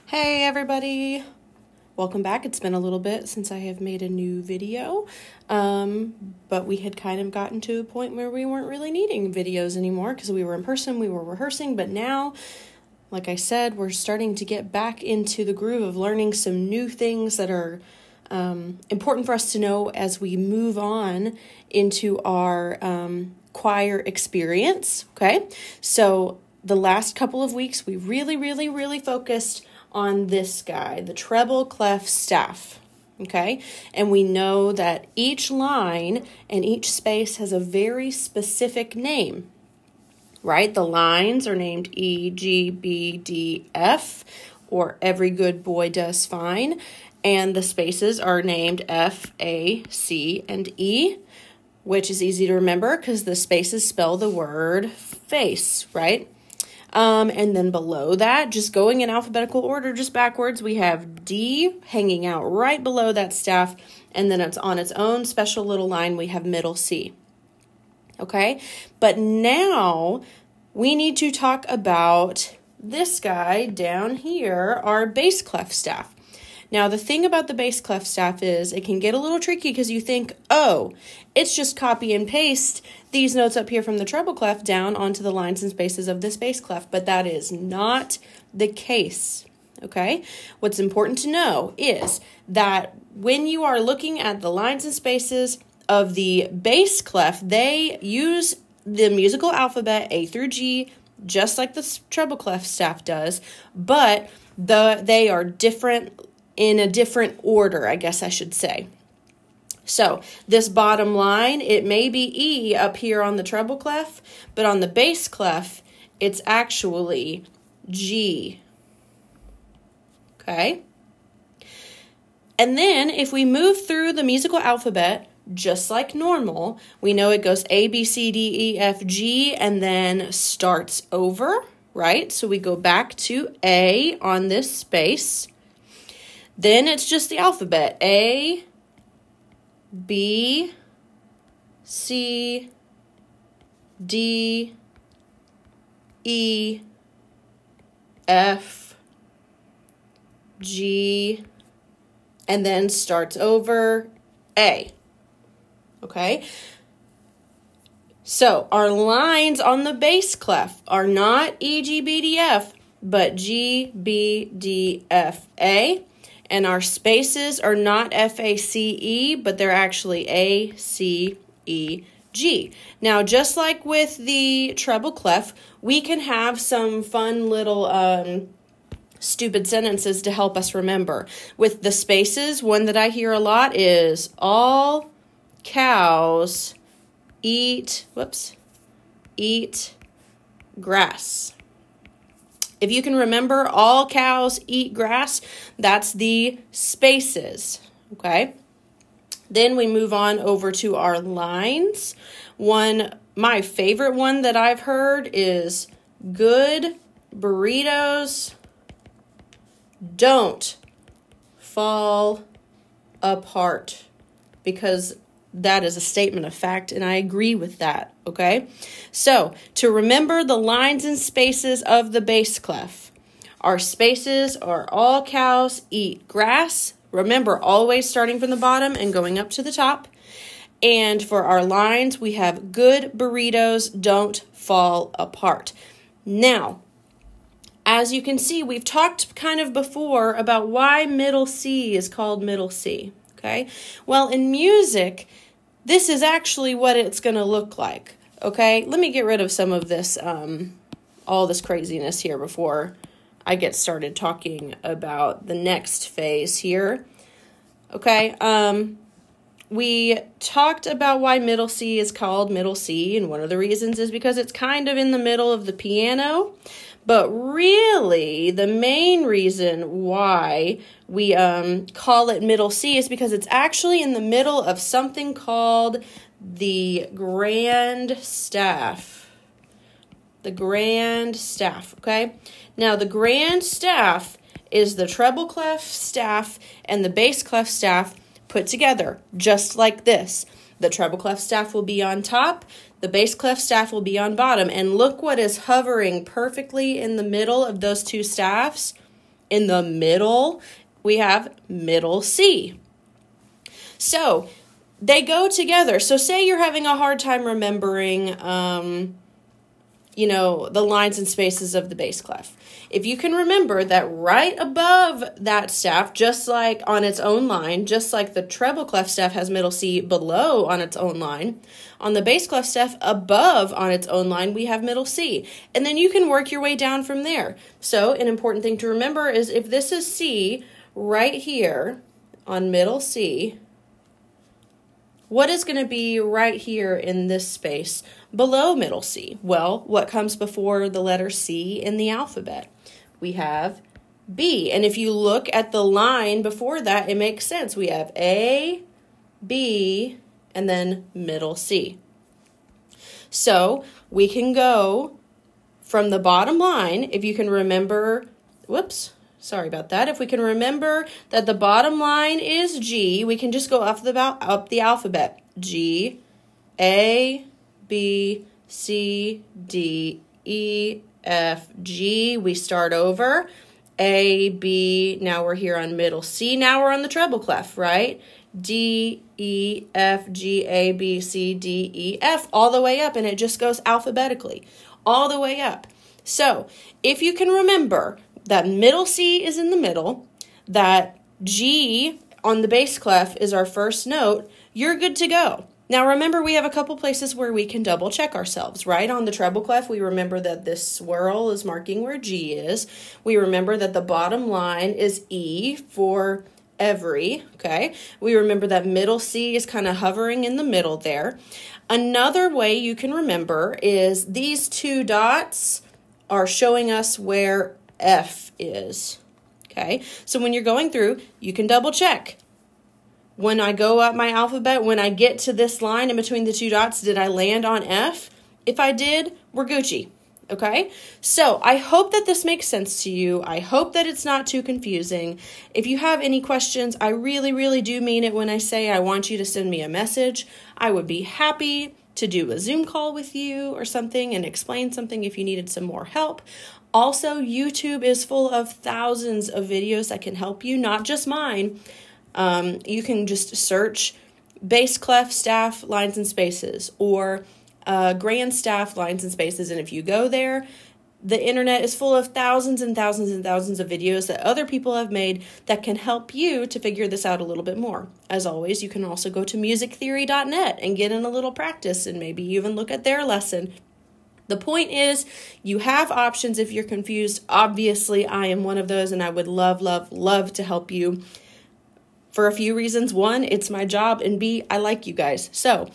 Hey everybody, welcome back. It's been a little bit since I have made a new video, but we had kind of gotten to a point where we weren't really needing videos anymore because we were in person, we were rehearsing, but now, like I said, we're starting to get back into the groove of learning some new things that are important for us to know as we move on into our choir experience, okay? So the last couple of weeks, we really focused on this guy, the treble clef staff, okay? And we know that each line and each space has a very specific name, right? The lines are named E, G, B, D, F, or Every Good Boy Does Fine, and the spaces are named F, A, C, and E, which is easy to remember because the spaces spell the word face, right? And then below that, just going in alphabetical order, just backwards, we have D hanging out right below that staff, and then it's on its own special little line, we have middle C. Okay, but now we need to talk about this guy down here, our bass clef staff. Now, the thing about the bass clef staff is it can get a little tricky because you think, oh, it's just copy and paste these notes up here from the treble clef down onto the lines and spaces of this bass clef, but that is not the case, okay? What's important to know is that when you are looking at the lines and spaces of the bass clef, they use the musical alphabet A through G, just like the treble clef staff does, but they are different in a different order, I guess I should say. So this bottom line, it may be E up here on the treble clef, but on the bass clef, it's actually G. Okay? And then if we move through the musical alphabet, just like normal, we know it goes A, B, C, D, E, F, G, and then starts over, right? So we go back to A on this space. Then it's just the alphabet, A, B, C, D, E, F, G, and then starts over A, okay? So our lines on the bass clef are not E, G, B, D, F, but G, B, D, F, A. And our spaces are not F, A, C, E, but they're actually A, C, E, G. Now, just like with the treble clef, we can have some fun little stupid sentences to help us remember. With the spaces, one that I hear a lot is all cows eat grass. If you can remember, all cows eat grass, that's the spaces, okay? Then we move on over to our lines. My favorite one that I've heard is good burritos don't fall apart, because that is a statement of fact, and I agree with that, okay? So, to remember the lines and spaces of the bass clef, our spaces are all cows eat grass. Remember, always starting from the bottom and going up to the top. And for our lines, we have good burritos don't fall apart. Now, as you can see, we've talked kind of before about why middle C is called middle C, okay? Well, in music, this is actually what it's going to look like, okay? Let me get rid of some of this, all this craziness here before I get started talking about the next phase here, okay? We talked about why middle C is called middle C, and one of the reasons is because it's kind of in the middle of the piano. But really, the main reason why we call it middle C is because it's actually in the middle of something called the grand staff. The grand staff, okay? Now, the grand staff is the treble clef staff and the bass clef staff put together, just like this. The treble clef staff will be on top, the bass clef staff will be on bottom, and look what is hovering perfectly in the middle of those two staffs. In the middle, we have middle C. So they go together. So say you're having a hard time remembering, the lines and spaces of the bass clef. If you can remember that right above that staff, just like on its own line, just like the treble clef staff has middle C below on its own line, on the bass clef staff above on its own line, we have middle C. And then you can work your way down from there. So an important thing to remember is if this is C right here on middle C, what is going to be right here in this space below middle C? Well, what comes before the letter C in the alphabet? We have B. And if you look at the line before that, it makes sense. We have A, B, and then middle C. So we can go from the bottom line, if you can remember, sorry about that. If we can remember that the bottom line is G, we can just go up the alphabet. G, A, B, C, D, E, F, G. We start over. A, B, now we're here on middle C. Now we're on the treble clef, right? D, E, F, G, A, B, C, D, E, F, all the way up, and it just goes alphabetically, all the way up. So if you can remember that middle C is in the middle, that G on the bass clef is our first note, you're good to go. Now remember, we have a couple places where we can double check ourselves, right? On the treble clef, we remember that this swirl is marking where G is. We remember that the bottom line is E for every, okay? We remember that middle C is kind of hovering in the middle there. Another way you can remember is these two dots are showing us where F is, okay? So when you're going through, you can double check. When I go up my alphabet, when I get to this line in between the two dots, did I land on F? If I did, we're Gucci, okay? So I hope that this makes sense to you. I hope that it's not too confusing. If you have any questions, I really, really do mean it when I say I want you to send me a message. I would be happy to do a Zoom call with you or something and explain something if you needed some more help. Also, YouTube is full of thousands of videos that can help you, not just mine. You can just search bass clef staff lines and spaces or grand staff lines and spaces. And if you go there, the internet is full of thousands and thousands and thousands of videos that other people have made that can help you to figure this out a little bit more. As always, you can also go to musictheory.net and get in a little practice and maybe even look at their lesson. The point is, you have options if you're confused. Obviously, I am one of those, and I would love, love, love to help you for a few reasons. One, it's my job, and B, I like you guys. So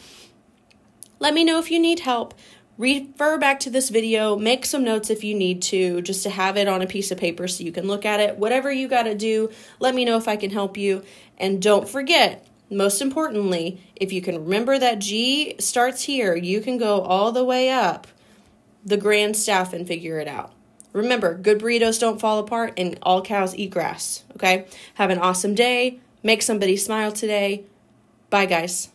let me know if you need help. Refer back to this video. Make some notes if you need to, just to have it on a piece of paper so you can look at it. Whatever you got to do, let me know if I can help you. And don't forget, most importantly, if you can remember that G starts here, you can go all the way up the grand staff and figure it out. Remember, good burritos don't fall apart and all cows eat grass, okay? Have an awesome day. Make somebody smile today. Bye, guys.